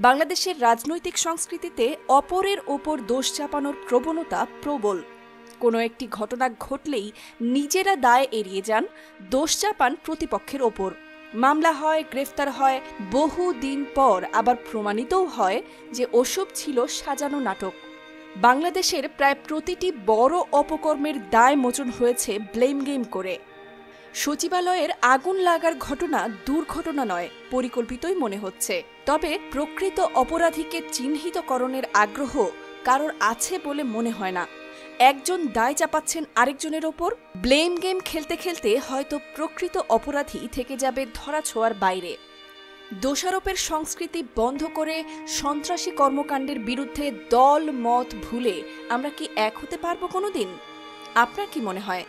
বাংলাদেশের রাজনৈতিক সংস্কৃতিতে অপরের ওপর দোষ চাপানোর প্রবণতা প্রবল। কোনো একটি ঘটনা ঘটলেই নিজেরা দায় এড়িয়ে যান, দোষ চাপান প্রতিপক্ষের ওপর। মামলা হয়, গ্রেফতার হয়, বহু দিন পর আবার প্রমাণিতও হয় যে ওসব ছিল সাজানো নাটক। বাংলাদেশের প্রায় প্রতিটি বড় অপকর্মের দায় মোচন হয়েছে ব্লেম গেম করে। সচিবালয়ের আগুন লাগার ঘটনা দুর্ঘটনা নয়, পরিকল্পিতই মনে হচ্ছে। তবে প্রকৃত অপরাধীকে চিহ্নিতকরণের আগ্রহ কারোর আছে বলে মনে হয় না। একজন দায় চাপাচ্ছেন আরেকজনের ওপর। ব্লেম গেম খেলতে খেলতে হয়তো প্রকৃত অপরাধী থেকে যাবে ধরাছোঁয়ার বাইরে। দোষারোপের সংস্কৃতি বন্ধ করে সন্ত্রাসী কর্মকাণ্ডের বিরুদ্ধে দল মত ভুলে আমরা কি এক হতে পারবো কোনোদিন? আপনার কি মনে হয়?